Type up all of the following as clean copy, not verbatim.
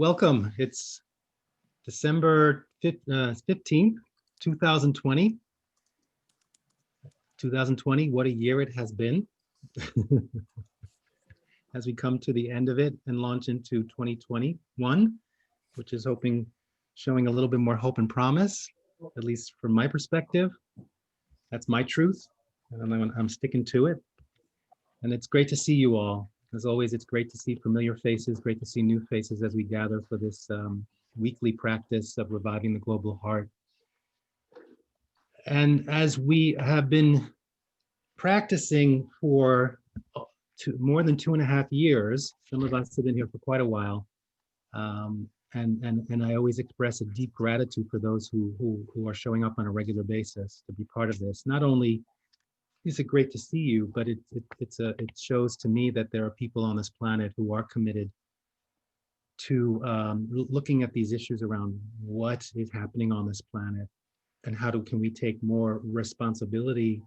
Welcome. It's December 15th, 2020. 2020, what a year it has been as we come to the end of it and launch into 2021, which is showing a little bit more hope and promise, at least from my perspective. That's my truth, and I'm sticking to it. And it's great to see you all. As always, it's great to see familiar faces, great to see new faces as we gather for this weekly practice of reviving the global heart. And as we have been practicing for more than 2.5 years, some of us have been here for quite a while, and I always express a deep gratitude for those who are showing up on a regular basis to be part of this. Not only is it great to see you, but it shows to me that there are people on this planet who are committed to looking at these issues around what is happening on this planet and can we take more responsibility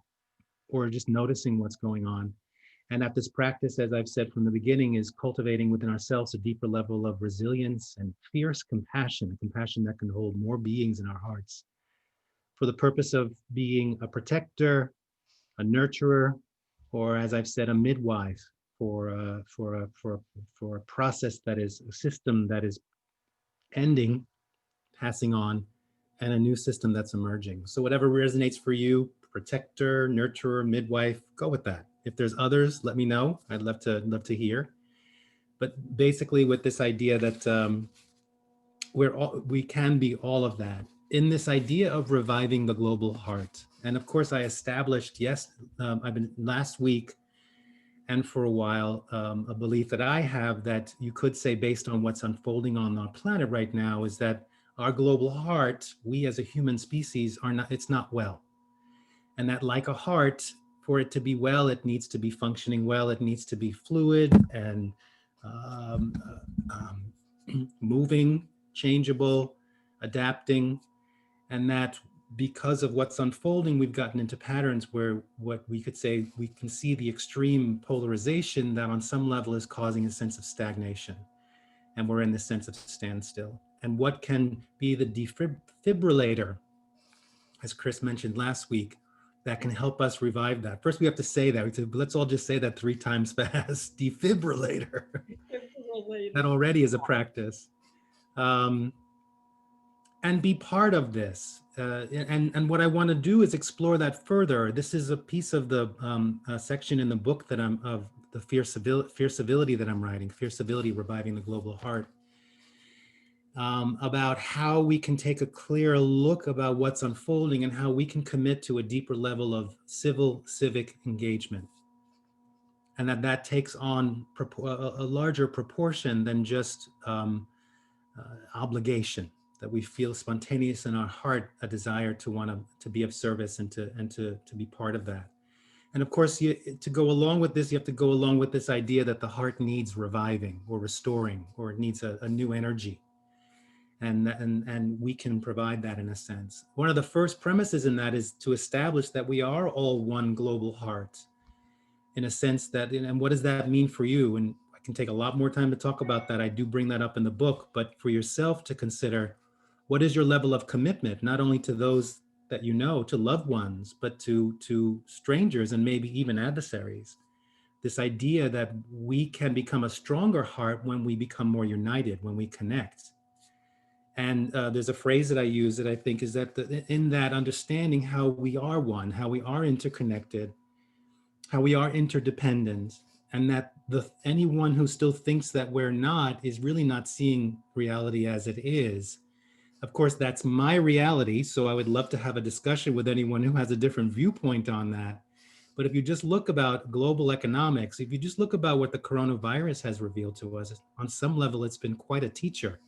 or just noticing what's going on. And that this practice, as I've said from the beginning, is cultivating within ourselves a deeper level of resilience and fierce compassion, a compassion that can hold more beings in our hearts for the purpose of being a protector, a nurturer, or as I've said, a midwife for a process that is a system that is ending, passing on, and a new system that's emerging. So whatever resonates for you, protector, nurturer, midwife, go with that. If there's others, let me know. I'd love to hear. But basically, with this idea that we can be all of that in this idea of reviving the global heart. And of course, I established, I've been last week and for a while, a belief that I have that you could say based on what's unfolding on our planet right now is that our global heart, we as a human species it's not well. And that like a heart, for it to be well, it needs to be functioning well, it needs to be fluid and moving, changeable, adapting, and that because of what's unfolding, we've gotten into patterns where what we could say, we can see the extreme polarization that on some level is causing a sense of stagnation. And we're in this sense of standstill. And what can be the defibrillator, as Chris mentioned last week, that can help us revive that. First, we have to say that. Let's all just say that 3 times fast. Defibrillator. That already is a practice. And be part of this. And what I want to do is explore that further. This is a piece of the section in the book that of the Fierce Civility that I'm writing, Fierce Civility, Reviving the Global Heart, about how we can take a clearer look about what's unfolding and how we can commit to a deeper level of civic engagement. And that takes on a larger proportion than just obligation, that we feel spontaneous in our heart, a desire to be of service and to be part of that. And of course, to go along with this, you have to go along with this idea that the heart needs reviving or restoring, or it needs a new energy. And we can provide that in a sense. One of the first premises in that is to establish that we are all one global heart, in a sense that, and what does that mean for you? And I can take a lot more time to talk about that. I do bring that up in the book, but for yourself to consider, what is your level of commitment, not only to those that you know, to loved ones, but to strangers and maybe even adversaries. This idea that we can become a stronger heart when we become more united, when we connect. And there's a phrase that I use that I think is that in that understanding how we are one, how we are interconnected, how we are interdependent, and that anyone who still thinks that we're not is really not seeing reality as it is. Of course, that's my reality, so I would love to have a discussion with anyone who has a different viewpoint on that. But if you just look about global economics, if you just look about what the coronavirus has revealed to us, on some level, it's been quite a teacher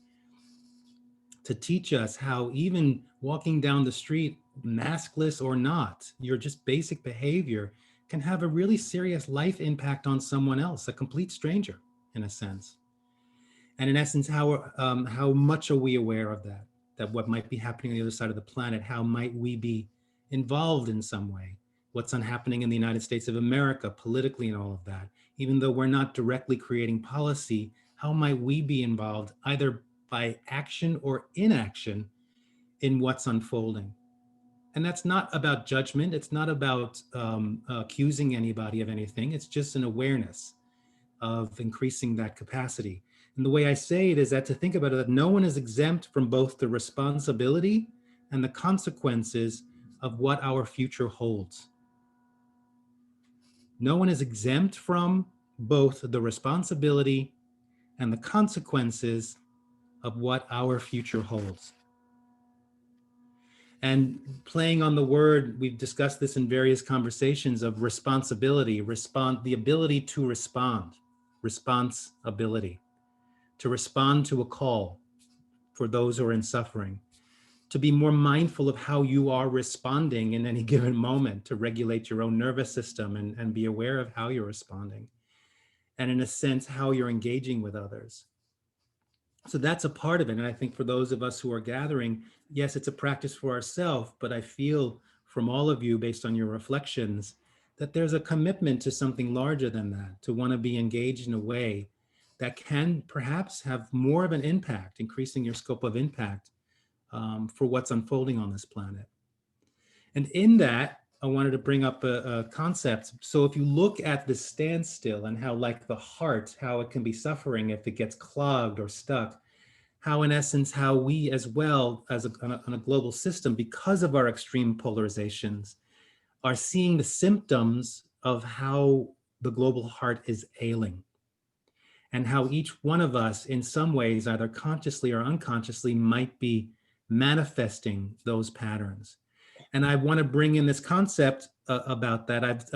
to teach us how even walking down the street, maskless or not, your just basic behavior can have a really serious life impact on someone else, a complete stranger, in a sense. And in essence, how much are we aware of that? That what might be happening on the other side of the planet, how might we be involved in some way? What's happening in the United States of America, politically and all of that? Even though we're not directly creating policy, how might we be involved, either by action or inaction in what's unfolding. And that's not about judgment. It's not about accusing anybody of anything. It's just an awareness of increasing that capacity. And the way I say it is that to think about it, that no one is exempt from both the responsibility and the consequences of what our future holds. No one is exempt from both the responsibility and the consequences of what our future holds. And playing on the word, we've discussed this in various conversations of responsibility, the ability to respond, responsibility, to respond to a call for those who are in suffering, to be more mindful of how you are responding in any given moment, to regulate your own nervous system and be aware of how you're responding. And in a sense, how you're engaging with others. So that's a part of it. And I think for those of us who are gathering, yes, it's a practice for ourselves, but I feel from all of you, based on your reflections, that there's a commitment to something larger than that, to want to be engaged in a way that can perhaps have more of an impact, increasing your scope of impact for what's unfolding on this planet. And in that, I wanted to bring up a concept. So if you look at the standstill and how, like the heart, how it can be suffering if it gets clogged or stuck, how in essence, how we as well as on a global system, because of our extreme polarizations, are seeing the symptoms of how the global heart is ailing. And how each one of us in some ways, either consciously or unconsciously, might be manifesting those patterns. And I want to bring in this concept about that. I've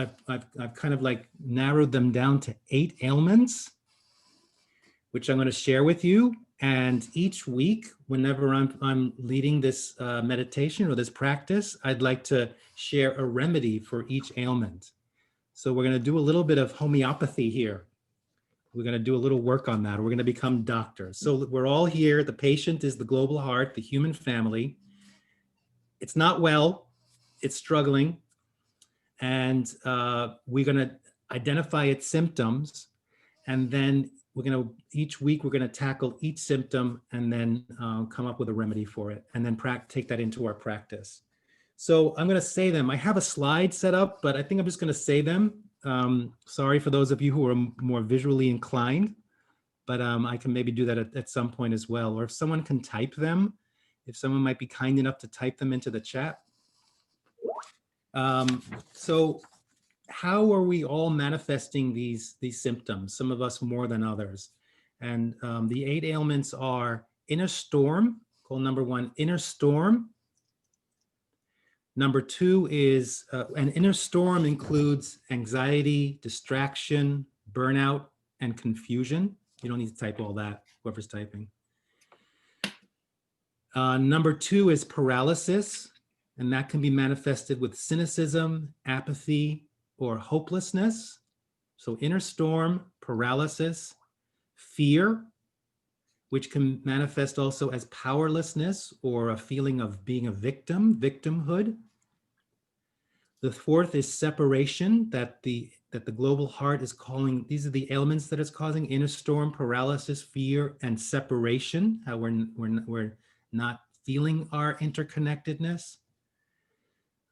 kind of like narrowed them down to 8 ailments, which I'm going to share with you. And each week, whenever I'm leading this meditation or this practice, I'd like to share a remedy for each ailment. So we're going to do a little bit of homeopathy here. We're going to do a little work on that. We're going to become doctors. So we're all here. The patient is the global heart, the human family. It's not well. It's struggling. And we're going to identify its symptoms. And then each week, we're going to tackle each symptom and then come up with a remedy for it. And then take that into our practice. So I'm going to say them. I have a slide set up, but I think I'm just going to say them. Sorry for those of you who are more visually inclined, but I can maybe do that at some point as well. Or if someone can type them, if someone might be kind enough to type them into the chat. So how are we all manifesting these symptoms? Some of us more than others. And the 8 ailments are inner storm, goal number 1, inner storm. Number 2 is, an inner storm includes anxiety, distraction, burnout, and confusion. You don't need to type all that, whoever's typing. Number 2 is paralysis, and that can be manifested with cynicism, apathy, or hopelessness. So inner storm, paralysis, fear, which can manifest also as powerlessness or a feeling of being a victim, victimhood. The 4th is separation, that the global heart is calling. These are the ailments that it's causing: inner storm, paralysis, fear, and separation, how we're not feeling our interconnectedness.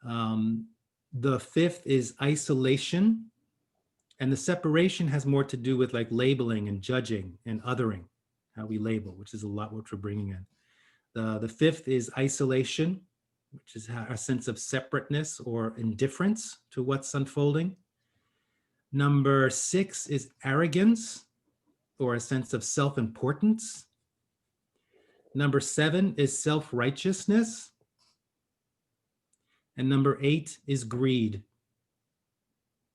The 5th is isolation, and the separation has more to do with like labeling and judging and othering, how we label, which is a lot what we're bringing in. The 5th is isolation, which is a sense of separateness or indifference to what's unfolding. Number 6 is arrogance, or a sense of self-importance. Number 7 is self-righteousness. And number 8 is greed.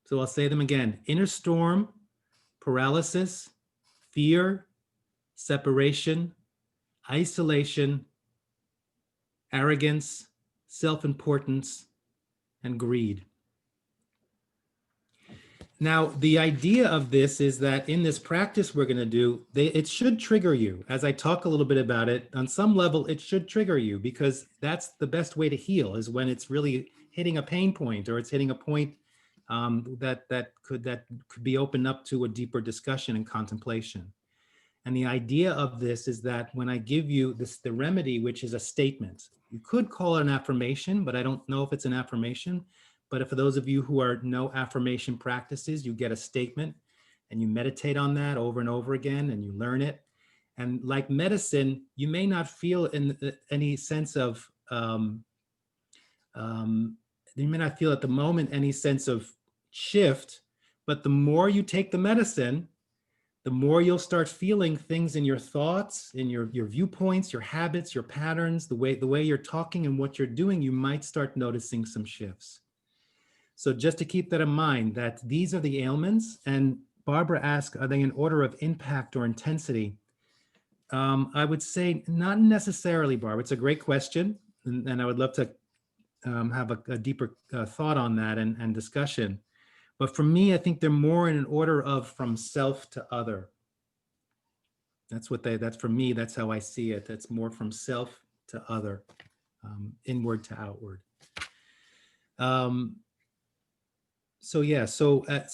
So I'll say them again: inner storm, paralysis, fear, separation, isolation, arrogance, self-importance, and greed. Now, the idea of this is that in this practice we're going to do, it should trigger you. As I talk a little bit about it, on some level, it should trigger you, because that's the best way to heal, is when it's really hitting a pain point, or it's hitting a point that could be opened up to a deeper discussion and contemplation. And the idea of this is that when I give you this, the remedy, which is a statement, you could call it an affirmation, but I don't know if it's an affirmation. But for those of you who are no affirmation practices, you get a statement and you meditate on that over and over again and you learn it. And like medicine, you may not feel in any sense of, you may not feel at the moment any sense of shift, but the more you take the medicine, the more you'll start feeling things in your thoughts, in your viewpoints, your habits, your patterns, the way you're talking and what you're doing, you might start noticing some shifts. So just to keep that in mind, that these are the ailments. And Barbara asked, are they in order of impact or intensity? I would say not necessarily, Barbara. It's a great question. And I would love to have a deeper thought on that and discussion. But for me, I think they're more in an order of from self to other. That's for me, that's how I see it. That's more from self to other, inward to outward. So yeah,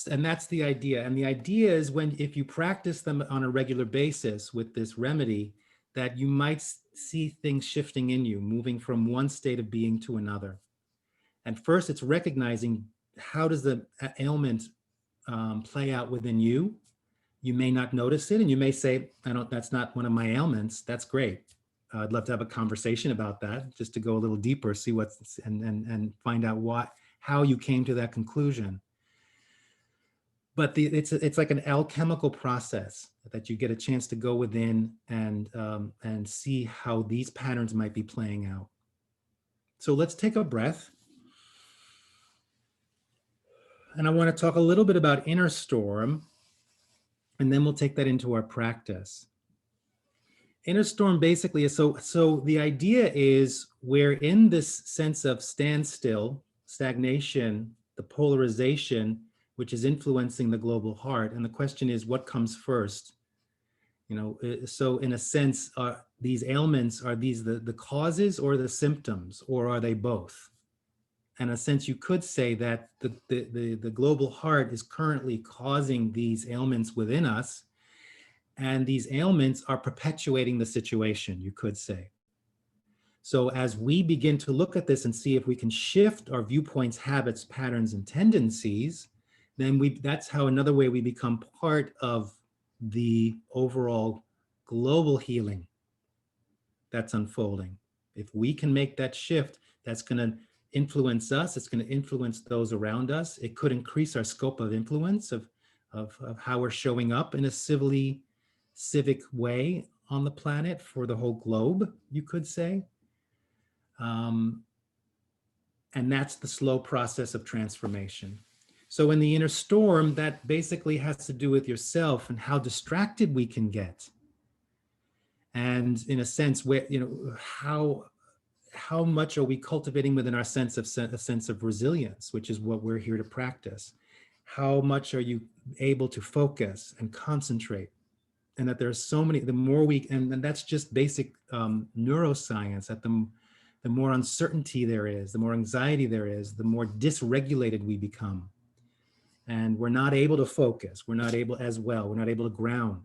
and that's the idea. And the idea is if you practice them on a regular basis with this remedy, that you might see things shifting in you, moving from one state of being to another. And first, it's recognizing how does the ailment play out within you. You may not notice it, and you may say, that's not one of my ailments. That's great. I'd love to have a conversation about that, just to go a little deeper, see and find out how you came to that conclusion. But it's like an alchemical process that you get a chance to go within and see how these patterns might be playing out. So let's take a breath. And I want to talk a little bit about inner storm, and then we'll take that into our practice. Inner storm basically is, so the idea is we're in this sense of standstill, stagnation, the polarization, which is influencing the global heart. And the question is, what comes first? So in a sense, these ailments, are these the causes or the symptoms, or are they both? In a sense, you could say that the global heart is currently causing these ailments within us, and these ailments are perpetuating the situation, you could say. So as we begin to look at this and see if we can shift our viewpoints, habits, patterns, and tendencies, then that's how another way we become part of the overall global healing that's unfolding. If we can make that shift, that's going to influence us, it's going to influence those around us. It could increase our scope of influence of how we're showing up in a civic way on the planet for the whole globe, you could say. And that's the slow process of transformation. So in the inner storm, that basically has to do with yourself and how distracted we can get. And in a sense, where, how much are we cultivating within our a sense of resilience, which is what we're here to practice? How much are you able to focus and concentrate? And that there's so many, the more and that's just basic neuroscience, that the more uncertainty there is, the more anxiety there is, the more dysregulated we become. And we're not able to focus, we're not able to ground.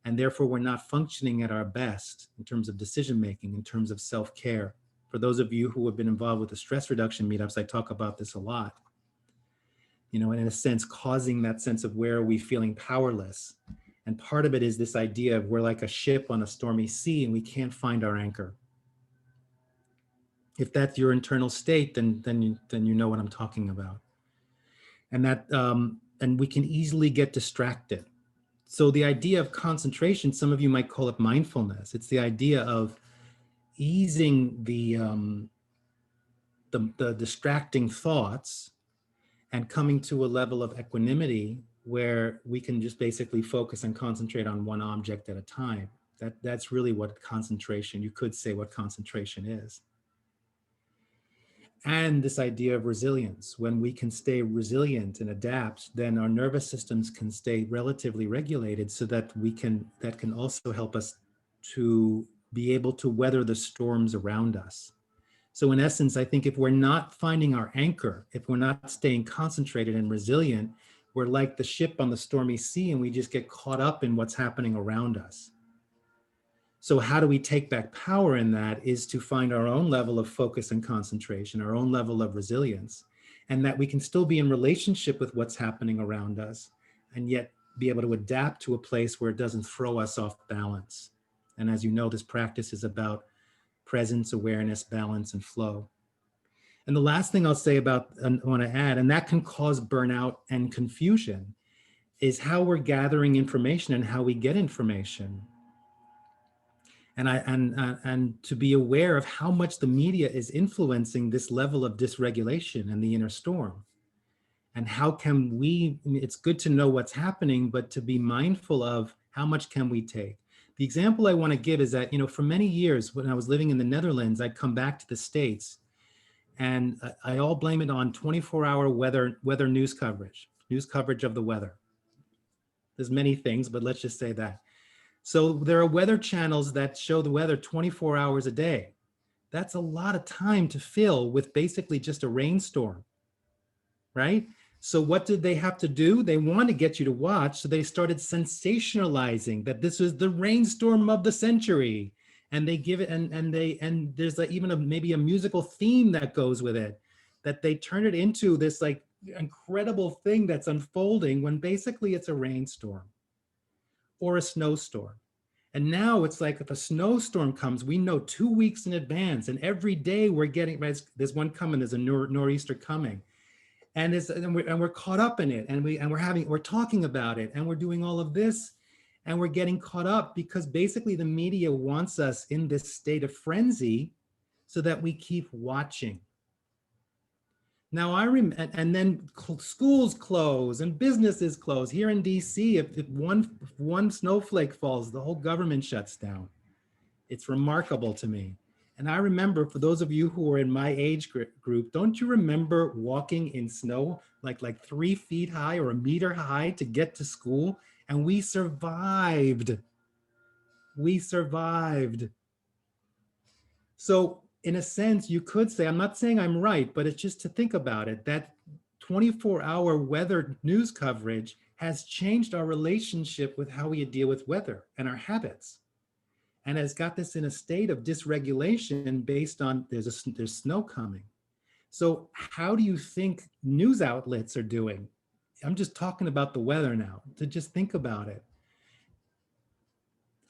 And therefore we're not functioning at our best in terms of decision-making, in terms of self-care. For those of you who have been involved with the stress reduction meetups, I talk about this a lot. And in a sense, causing that sense of where are we feeling powerless. And part of it is this idea of we're like a ship on a stormy sea and we can't find our anchor. If that's your internal state, then you know what I'm talking about. And that and we can easily get distracted. So the idea of concentration, some of you might call it mindfulness. It's the idea of easing the distracting thoughts and coming to a level of equanimity where we can just basically focus and concentrate on one object at a time. That's really what concentration, you could say what concentration is. And this idea of resilience, when we can stay resilient and adapt, then our nervous systems can stay relatively regulated, so that that can also help us to be able to weather the storms around us. So in essence, I think if we're not finding our anchor, if we're not staying concentrated and resilient, we're like the ship on the stormy sea and we just get caught up in what's happening around us. So how do we take back power in that is to find our own level of focus and concentration, our own level of resilience, and that we can still be in relationship with what's happening around us and yet be able to adapt to a place where it doesn't throw us off balance. And as you know, this practice is about presence, awareness, balance, and flow. And the last thing I'll say about, I want to add, and that can cause burnout and confusion, is how we're gathering information and how we get information. And to be aware of how much the media is influencing this level of dysregulation and the inner storm. And how can we, it's good to know what's happening, but to be mindful of how much can we take. The example I want to give is that, for many years when I was living in the Netherlands, I'd come back to the States and I all blame it on 24-hour weather news coverage of the weather. There's many things, but let's just say that. So there are weather channels that show the weather 24 hours a day. That's a lot of time to fill with basically just a rainstorm, right? So what did they have to do? They want to get you to watch. So they started sensationalizing that this was the rainstorm of the century. And they give it, and there's even maybe a musical theme that goes with it, that they turn it into this like incredible thing that's unfolding when basically it's a rainstorm or a snowstorm. And now it's like if a snowstorm comes, we know 2 weeks in advance, and every day we're getting, right, there's one coming, there's a nor'easter coming. And we're caught up in it, and we're talking about it, and we're doing all of this, and we're getting caught up because basically the media wants us in this state of frenzy so that we keep watching. Now and then schools close and businesses close. Here in DC, if one snowflake falls, the whole government shuts down. It's remarkable to me. And I remember, for those of you who are in my age group, don't you remember walking in snow like 3 feet high or a meter high to get to school? And we survived. We survived. So in a sense, you could say, I'm not saying I'm right, but it's just to think about it, that 24-hour weather news coverage has changed our relationship with how we deal with weather and our habits, and has got this in a state of dysregulation based on there's snow coming. So how do you think news outlets are doing? I'm just talking about the weather now, to just think about it.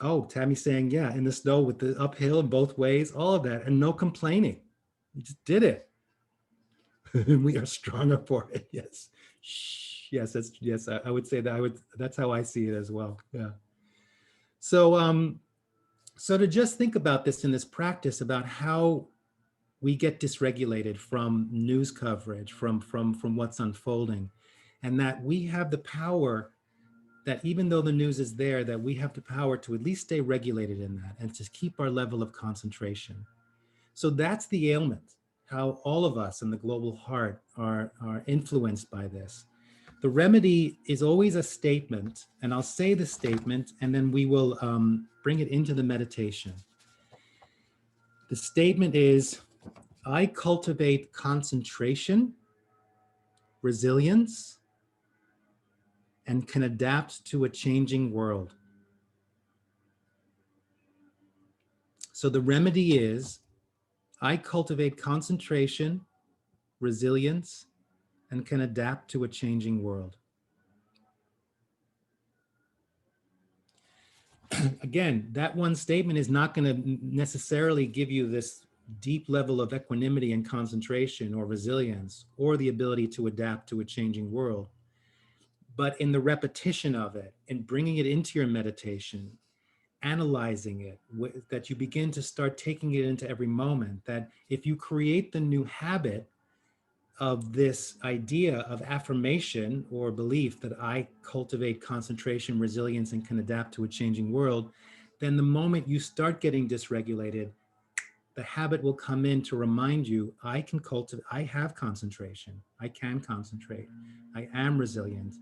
Oh, Tammy's saying, yeah, in the snow with the uphill in both ways, all of that, and no complaining. You just did it. We are stronger for it. Yes. Shh. Yes, I would say that that's how I see it as well. Yeah. So to just think about this in this practice about how we get dysregulated from news coverage, from what's unfolding, and that we have the power, that even though the news is there, that we have the power to at least stay regulated in that and to keep our level of concentration. So that's the ailment, how all of us in the global heart are influenced by this. The remedy is always a statement, and I'll say the statement and then we will bring it into the meditation. The statement is, I cultivate concentration, resilience, and can adapt to a changing world. So the remedy is, I cultivate concentration, resilience, and can adapt to a changing world. Again, that one statement is not going to necessarily give you this deep level of equanimity and concentration or resilience or the ability to adapt to a changing world. But in the repetition of it, in bringing it into your meditation, analyzing it, that you begin to start taking it into every moment, that if you create the new habit of this idea of affirmation or belief that I cultivate concentration, resilience, and can adapt to a changing world, then the moment you start getting dysregulated, the habit will come in to remind you, I have concentration, I can concentrate, I am resilient,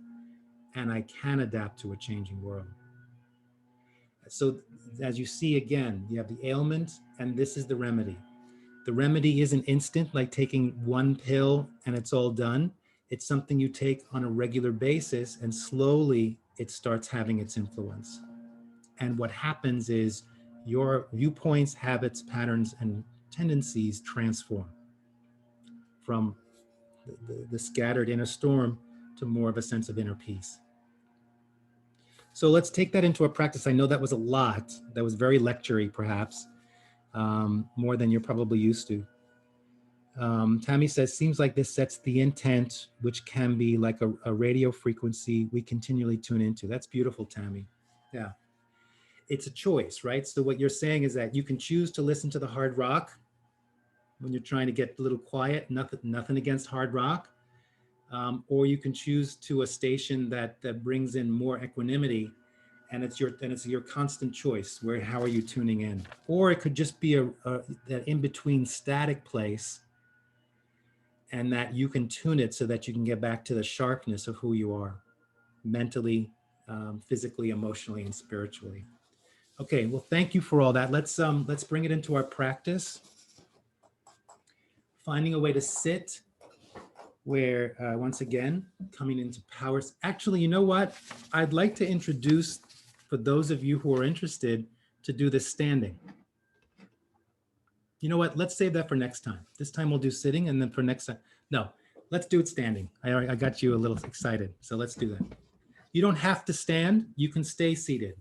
and I can adapt to a changing world. So as you see, again, you have the ailment and this is the remedy. The remedy isn't instant, like taking one pill and it's all done. It's something you take on a regular basis and slowly it starts having its influence. And what happens is your viewpoints, habits, patterns, and tendencies transform from the scattered inner storm to more of a sense of inner peace. So let's take that into a practice. I know that was a lot. That was very lectury, perhaps, more than you're probably used to. Tammy says, seems like this sets the intent, which can be like a radio frequency we continually tune into. That's beautiful, Tammy. Yeah. It's a choice, right? So what you're saying is that you can choose to listen to the hard rock when you're trying to get a little quiet, nothing against hard rock. Or you can choose to a station that brings in more equanimity, and it's your constant choice. How are you tuning in? Or it could just be that in between static place, and that you can tune it so that you can get back to the sharpness of who you are, mentally, physically, emotionally, and spiritually. Okay, well, thank you for all that. Let's bring it into our practice. Finding a way to sit where, once again, coming into powers. Actually, you know what? I'd like to introduce, for those of you who are interested, to do this standing. You know what? Let's save that for next time. This time we'll do sitting, and then for next time, no, let's do it standing. I got you a little excited, so let's do that. You don't have to stand. You can stay seated.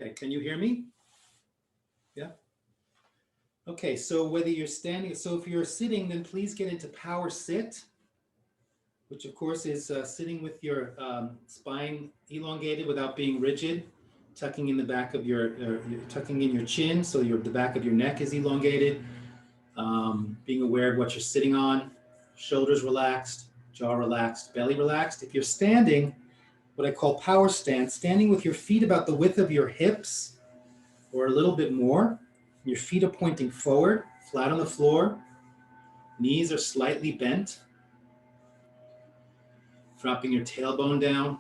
Okay, can you hear me? Yeah. Okay, so whether you're standing, so if you're sitting, then please get into power sit, which of course is sitting with your spine elongated without being rigid, tucking in the back of tucking in your chin, so the back of your neck is elongated, being aware of what you're sitting on, shoulders relaxed, jaw relaxed, belly relaxed. If you're standing, what I call power stance, standing with your feet about the width of your hips or a little bit more. Your feet are pointing forward, flat on the floor. Knees are slightly bent. Dropping your tailbone down.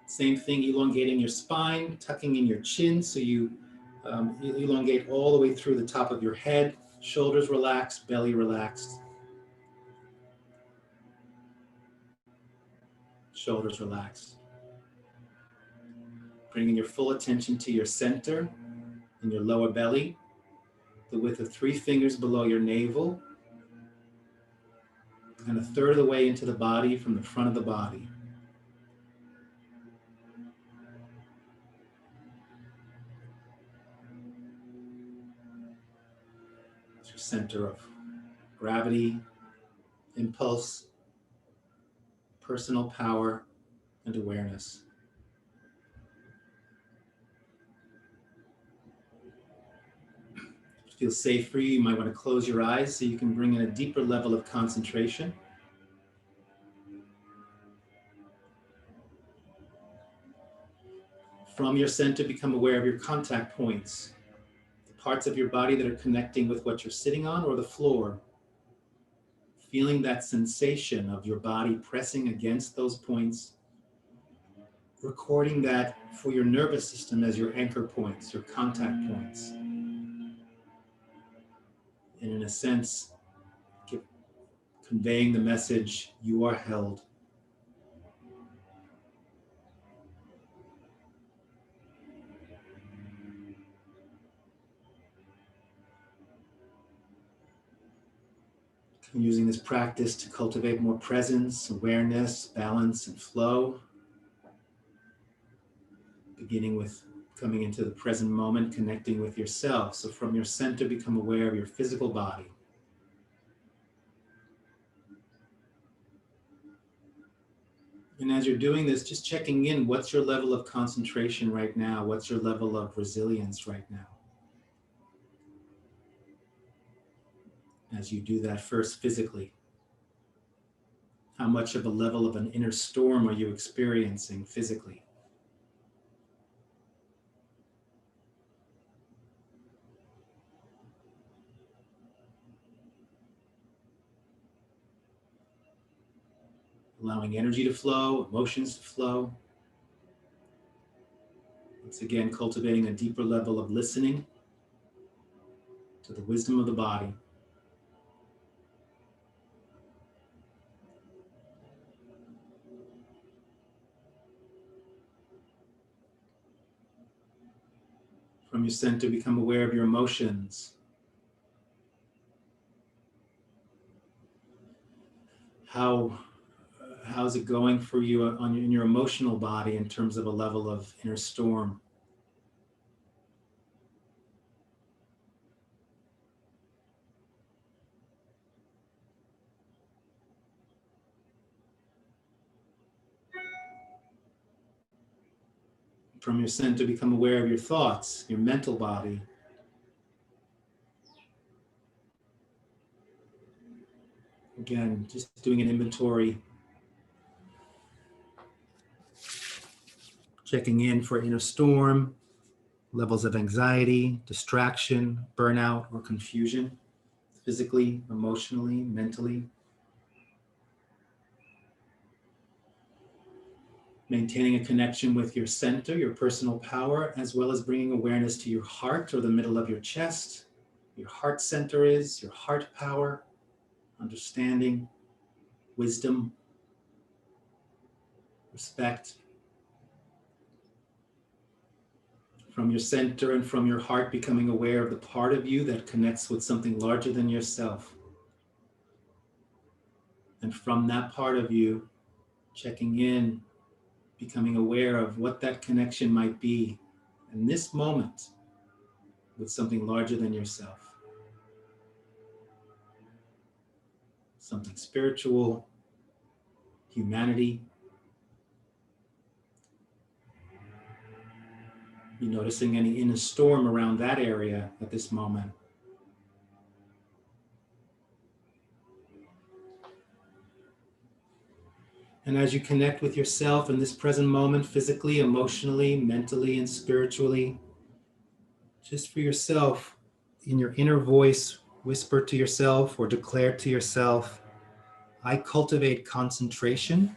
Same thing, elongating your spine, tucking in your chin so you elongate all the way through the top of your head. Shoulders relaxed, belly relaxed. Shoulders relaxed. Bringing your full attention to your center in your lower belly, the width of 3 fingers below your navel, and a third of the way into the body from the front of the body. It's your center of gravity, impulse, personal power, and awareness. If it feels safe for you, you might want to close your eyes so you can bring in a deeper level of concentration. From your center, become aware of your contact points, the parts of your body that are connecting with what you're sitting on or the floor. Feeling that sensation of your body pressing against those points, recording that for your nervous system as your anchor points, your contact points. And in a sense, conveying the message, you are held. Using this practice to cultivate more presence, awareness, balance, and flow. Beginning with coming into the present moment, connecting with yourself. So from your center, become aware of your physical body. And as you're doing this, just checking in, what's your level of concentration right now? What's your level of resilience right now? As you do that first physically, how much of a level of an inner storm are you experiencing physically? Allowing energy to flow, emotions to flow. Once again, cultivating a deeper level of listening to the wisdom of the body. From your center, become aware of your emotions. How's it going for you in your emotional body in terms of a level of inner storm? From your center, become aware of your thoughts, your mental body. Again, just doing an inventory, checking in for inner storm, levels of anxiety, distraction, burnout, or confusion, physically, emotionally, mentally. Maintaining a connection with your center, your personal power, as well as bringing awareness to your heart or the middle of your chest. Your heart center is your heart power, understanding, wisdom, respect. From your center and from your heart, becoming aware of the part of you that connects with something larger than yourself. And from that part of you, checking in, becoming aware of what that connection might be in this moment with something larger than yourself. Something spiritual, humanity. You noticing any inner storm around that area at this moment. And as you connect with yourself in this present moment, physically, emotionally, mentally, and spiritually, just for yourself, in your inner voice, whisper to yourself or declare to yourself, I cultivate concentration,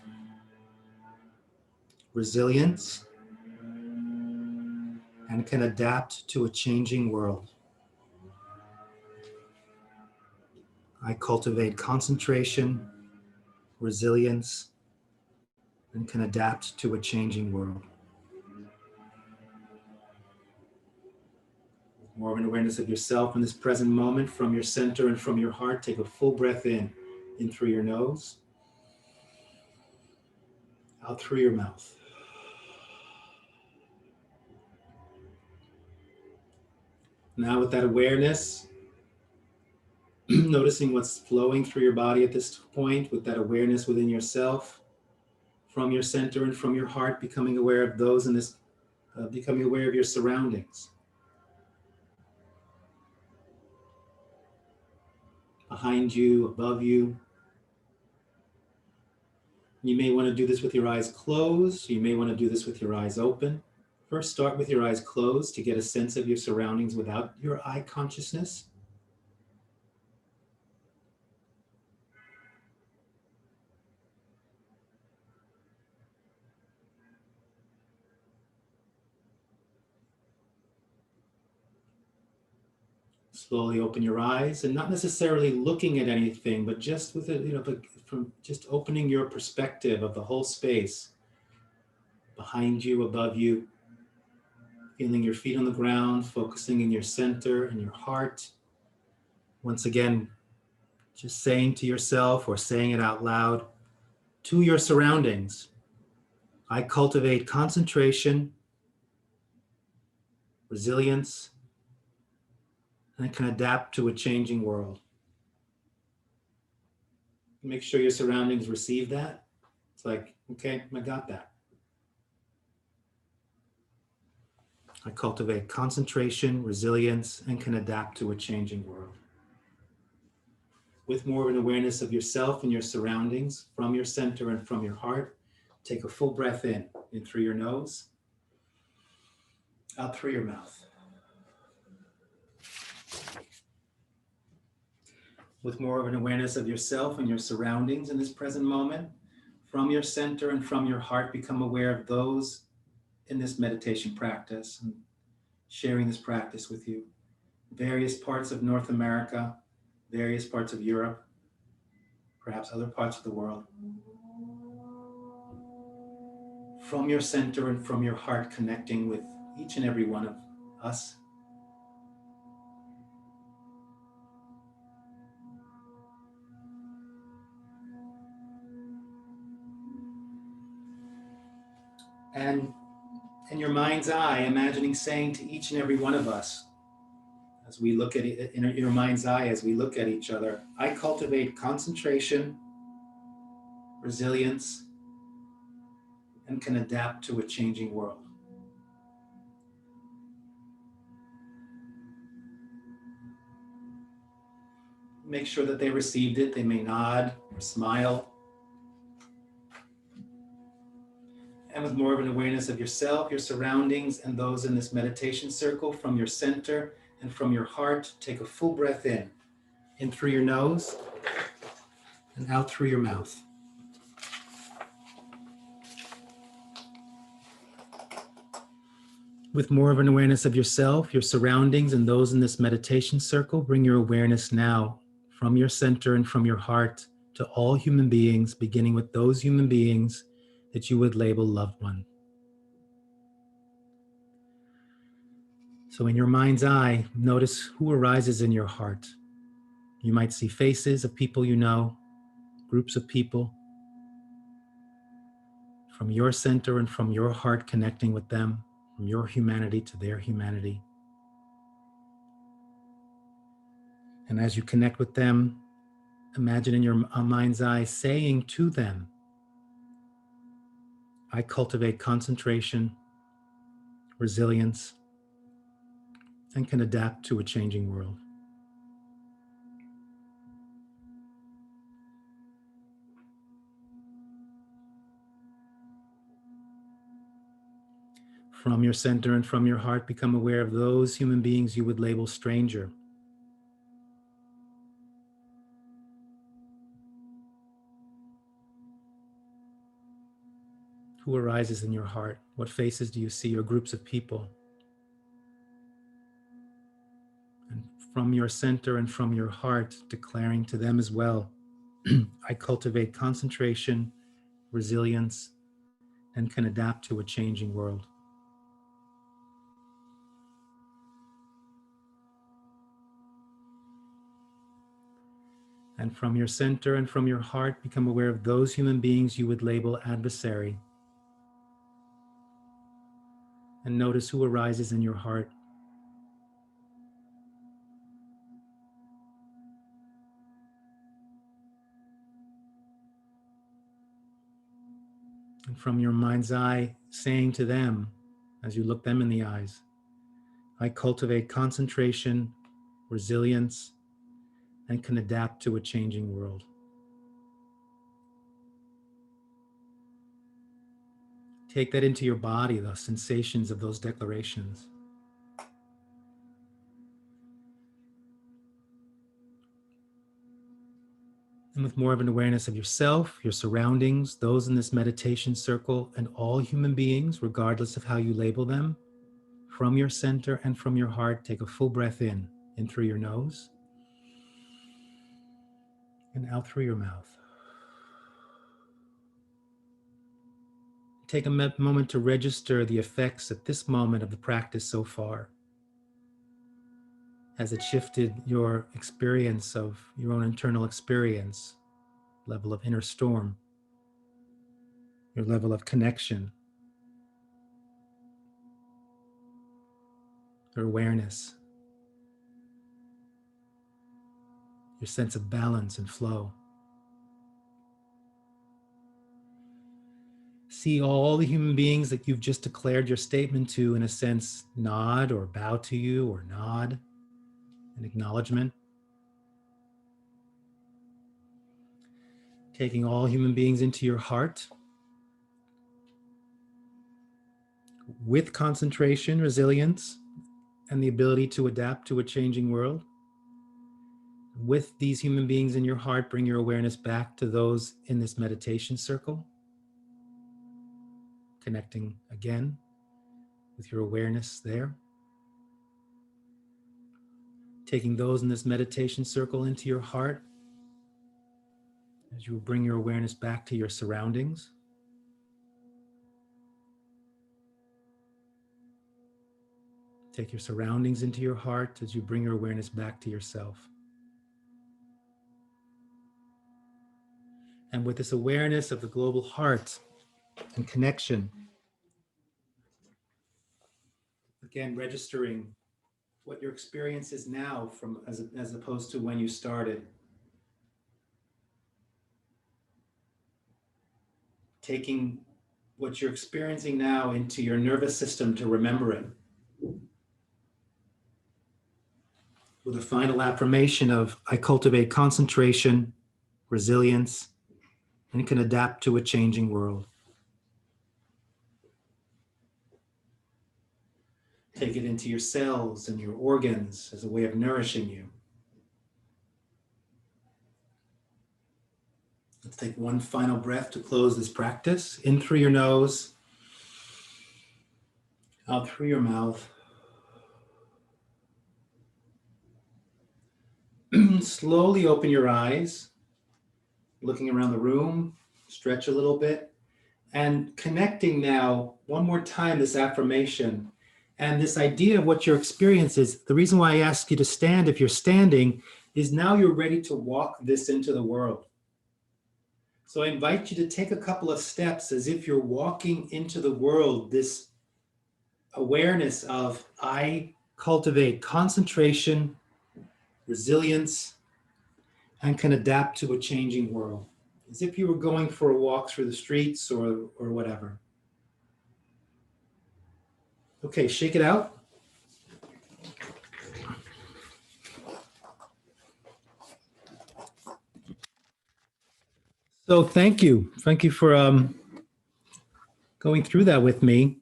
resilience, and can adapt to a changing world. I cultivate concentration, resilience, and can adapt to a changing world. More of an awareness of yourself in this present moment from your center and from your heart. Take a full breath in through your nose, out through your mouth. Now with that awareness, noticing what's flowing through your body at this point, with that awareness within yourself, from your center and from your heart, becoming aware of those in this, becoming aware of your surroundings. Behind you, above you. You may want to do this with your eyes closed. You may want to do this with your eyes open. First, start with your eyes closed to get a sense of your surroundings without your eye consciousness. Slowly open your eyes, and not necessarily looking at anything, but just with it, but from just opening your perspective of the whole space behind you, above you, feeling your feet on the ground, focusing in your center and your heart. Once again, just saying to yourself or saying it out loud to your surroundings, I cultivate concentration, resilience, and can adapt to a changing world. Make sure your surroundings receive that. It's like, okay, I got that. I cultivate concentration, resilience, and can adapt to a changing world. With more of an awareness of yourself and your surroundings from your center and from your heart, take a full breath in through your nose, out through your mouth. With more of an awareness of yourself and your surroundings in this present moment, from your center and from your heart, become aware of those in this meditation practice and sharing this practice with you. Various parts of North America, various parts of Europe, perhaps other parts of the world. From your center and from your heart, connecting with each and every one of us And in your mind's eye, imagining saying to each and every one of us, as we look at it in your mind's eye, as we look at each other, I cultivate concentration, resilience, and can adapt to a changing world. Make sure that they received it. They may nod or smile. And with more of an awareness of yourself, your surroundings, and those in this meditation circle, from your center and from your heart, take a full breath in through your nose and out through your mouth. With more of an awareness of yourself, your surroundings, and those in this meditation circle, bring your awareness now from your center and from your heart to all human beings, beginning with those human beings that you would label loved one. So in your mind's eye, notice who arises in your heart. You might see faces of people you know, groups of people, from your center and from your heart, connecting with them, from your humanity to their humanity. And as you connect with them, imagine in your mind's eye saying to them, I cultivate concentration, resilience, and can adapt to a changing world. From your center and from your heart, become aware of those human beings you would label stranger. Who arises in your heart? What faces do you see, or groups of people? And from your center and from your heart, declaring to them as well, I cultivate concentration, resilience, and can adapt to a changing world. And from your center and from your heart, become aware of those human beings you would label adversary. And notice who arises in your heart. And from your mind's eye, saying to them, as you look them in the eyes, I cultivate concentration, resilience, and can adapt to a changing world. Take that into your body, the sensations of those declarations. And with more of an awareness of yourself, your surroundings, those in this meditation circle, and all human beings, regardless of how you label them, from your center and from your heart, take a full breath in through your nose and out through your mouth. Take a moment to register the effects at this moment of the practice so far. Has it shifted your experience of your own internal experience, level of inner storm, your level of connection, your awareness, your sense of balance and flow? See all the human beings that you've just declared your statement to, in a sense, nod or bow to you, or nod in acknowledgement. Taking all human beings into your heart with concentration, resilience, and the ability to adapt to a changing world. With these human beings in your heart, bring your awareness back to those in this meditation circle, connecting again with your awareness there. Taking those in this meditation circle into your heart, as you bring your awareness back to your surroundings. Take your surroundings into your heart as you bring your awareness back to yourself. And with this awareness of the global heart and connection, Again, registering what your experience is now from as opposed to when you started. Taking what you're experiencing now into your nervous system to remember it. With a final affirmation of, I cultivate concentration, resilience, and can adapt to a changing world. Take it into your cells and your organs as a way of nourishing you. Let's take one final breath to close this practice. In through your nose, out through your mouth. Slowly open your eyes, looking around the room, stretch a little bit, and connecting now one more time this affirmation and this idea of what your experience is. The reason why I ask you to stand if you're standing is now you're ready to walk this into the world. So I invite you to take a couple of steps as if you're walking into the world, this awareness of I cultivate concentration, resilience, and can adapt to a changing world. As if you were going for a walk through the streets or whatever. Okay, shake it out. So thank you. Thank you for going through that with me.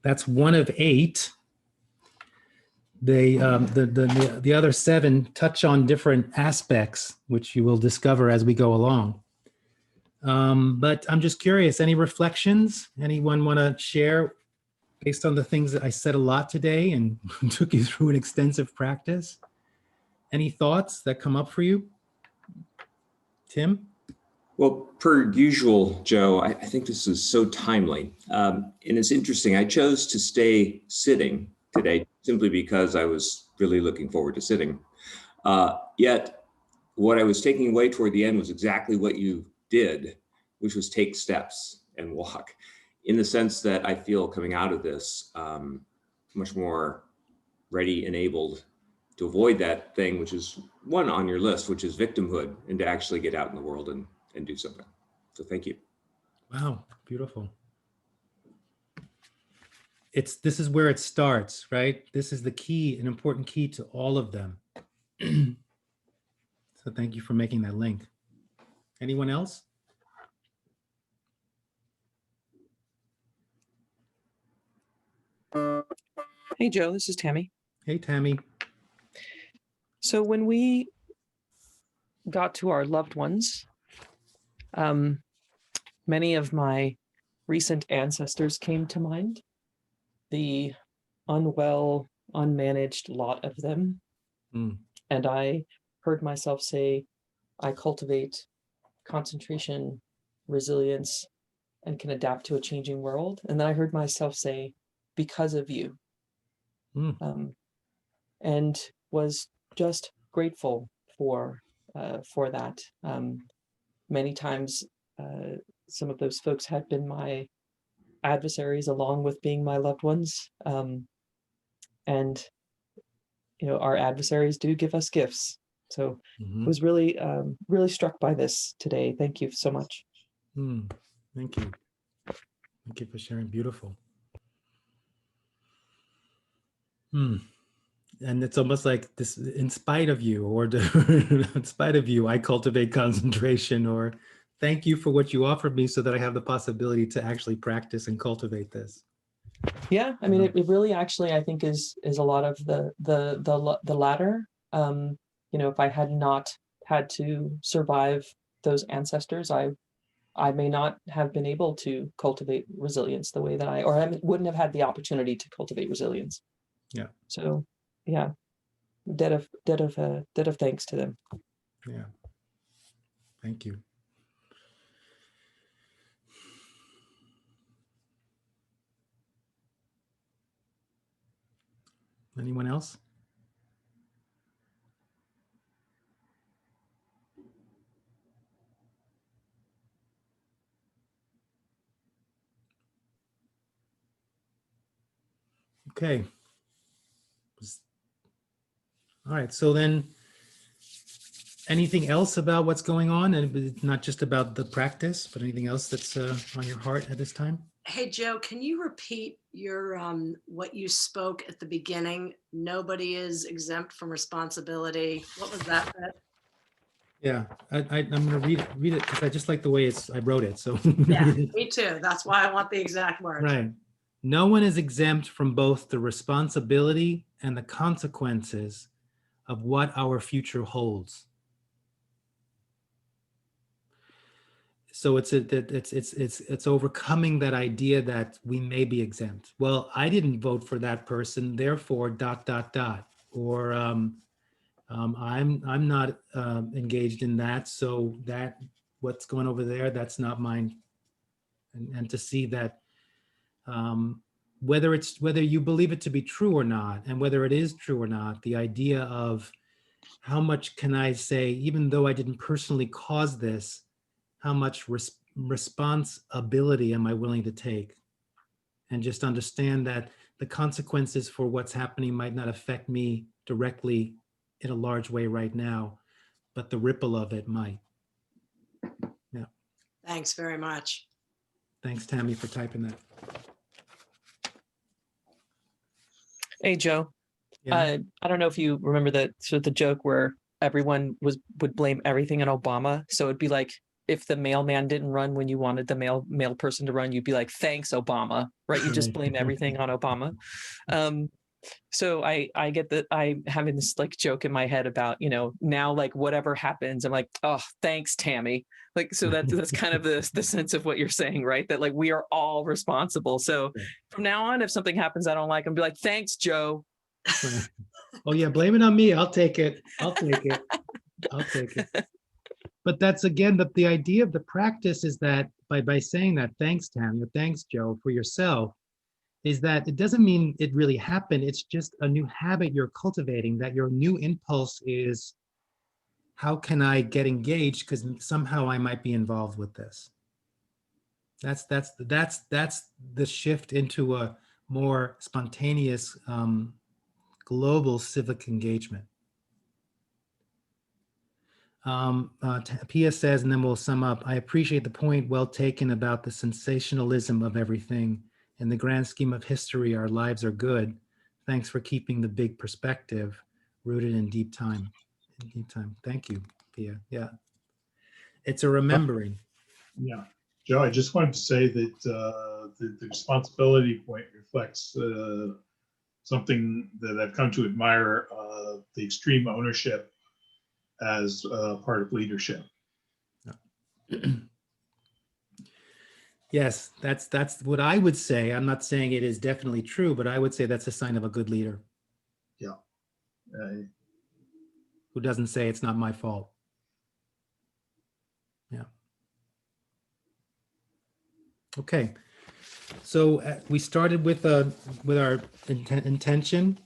That's one of 8. The other 7 touch on different aspects, which you will discover as we go along. But I'm just curious, any reflections? Anyone want to share based on the things that I said a lot today and took you through an extensive practice? Any thoughts that come up for you? Tim? Well, per usual, Joe, I think this is so timely. And it's interesting. I chose to stay sitting today simply because I was really looking forward to sitting. Yet, what I was taking away toward the end was exactly what you did, which was take steps and walk, in the sense that I feel coming out of this much more ready and able to avoid that thing, which is one on your list, which is victimhood, and to actually get out in the world and do something. So thank you. Wow, beautiful. This is where it starts, right? This is the key, an important key to all of them. So thank you for making that link. Anyone else? Hey, Joe, this is Tammy. Hey, Tammy. So when we got to our loved ones, many of my recent ancestors came to mind. The unwell, unmanaged lot of them. And I heard myself say, I cultivate concentration, resilience, and can adapt to a changing world. And then I heard myself say, because of you. And was just grateful for that. Many times, some of those folks had been my adversaries along with being my loved ones. And our adversaries do give us gifts. So was really, really struck by this today. Thank you so much. Thank you. Thank you for sharing. Beautiful. And it's almost like this, in spite of you, or in spite of you, I cultivate concentration, or thank you for what you offered me so that I have the possibility to actually practice and cultivate this. Yeah, I mean, it really actually, I think, is a lot of the latter. If I had not had to survive those ancestors, I may not have been able to cultivate resilience the way that I wouldn't have had the opportunity to cultivate resilience. Yeah. So, yeah, debt of thanks to them. Yeah. Thank you. Anyone else? Okay. All right, so then anything else about what's going on? And it's not just about the practice, but anything else that's on your heart at this time? Hey, Joe, can you repeat your what you spoke at the beginning? Nobody is exempt from responsibility. What was that bit? Yeah, I'm gonna read it because I just like the way I wrote it, so. Yeah, me too. That's why I want the exact words. Right. No one is exempt from both the responsibility and the consequences of what our future holds. So it's overcoming that idea that we may be exempt. Well, I didn't vote for that person, therefore ... Or I'm not engaged in that, so that what's going over there, that's not mine. And to see that whether you believe it to be true or not, and whether it is true or not, the idea of how much can I say, even though I didn't personally cause this, how much responsibility am I willing to take? And just understand that the consequences for what's happening might not affect me directly in a large way right now, but the ripple of it might. Yeah. Thanks very much. Thanks, Tammy, for typing that. Hey, Joe. Yeah. I don't know if you remember the joke where everyone would blame everything on Obama. So it'd be like, if the mailman didn't run when you wanted the mail person to run, you'd be like, thanks, Obama, right? You just blame everything on Obama. So I get that I'm having this like joke in my head about, now like whatever happens, I'm like, oh, thanks, Tammy. Like, so that's kind of the sense of what you're saying, right? That like we are all responsible. So from now on, if something happens I don't like, I'm be like, thanks, Joe. Oh yeah, blame it on me. I'll take it. I'll take it. But that's again the idea of the practice is that by saying that, thanks, Tammy, or thanks, Joe, for yourself, is that it doesn't mean it really happened. It's just a new habit you're cultivating, that your new impulse is, how can I get engaged? Because somehow I might be involved with this. That's the shift into a more spontaneous global civic engagement. Pia says, and then we'll sum up, I appreciate the point well taken about the sensationalism of everything. In the grand scheme of history, our lives are good. Thanks for keeping the big perspective rooted in deep time. Thank you, Pia. Yeah. It's a remembering. Yeah. Joe, I just wanted to say that the responsibility point reflects something that I've come to admire, the extreme ownership as part of leadership. Yes, that's what I would say. I'm not saying it is definitely true, but I would say that's a sign of a good leader. Yeah. Who doesn't say it's not my fault. Yeah. Okay. So we started with our intention,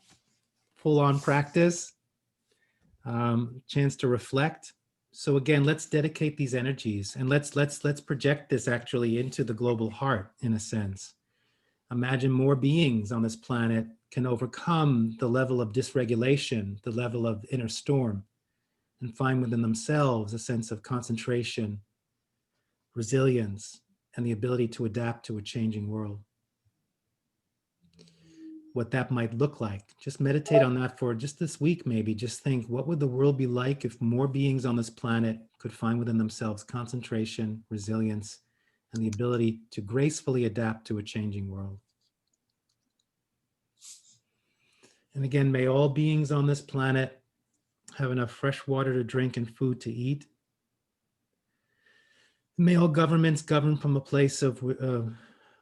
full-on practice, chance to reflect. So again, let's dedicate these energies and let's project this actually into the global heart in a sense. Imagine more beings on this planet can overcome the level of dysregulation, the level of inner storm, and find within themselves a sense of concentration, resilience, and the ability to adapt to a changing world. What that might look like. Just meditate on that for just this week, maybe. Just think, what would the world be like if more beings on this planet could find within themselves concentration, resilience, and the ability to gracefully adapt to a changing world? And again, may all beings on this planet have enough fresh water to drink and food to eat. May all governments govern from a place of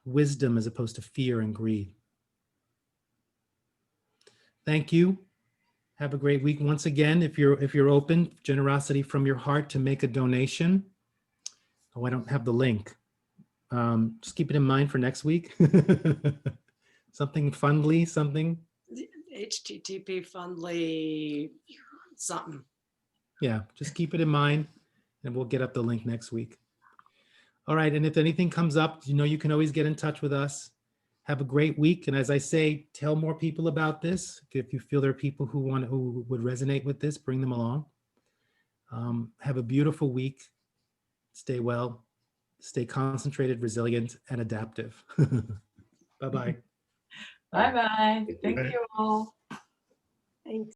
wisdom as opposed to fear and greed. Thank you. Have a great week. Once again, if you're open, generosity from your heart to make a donation. Oh, I don't have the link. Just keep it in mind for next week. Something Fundly, something. HTTP Fundly something. Yeah, just keep it in mind and we'll get up the link next week. All right, and if anything comes up, you can always get in touch with us. have a great week. And as I say, tell more people about this. If you feel there are people who would resonate with this, bring them along. Have a beautiful week. Stay well, stay concentrated, resilient, and adaptive. Bye-bye. Bye-bye. Thank Bye. you all. Thanks.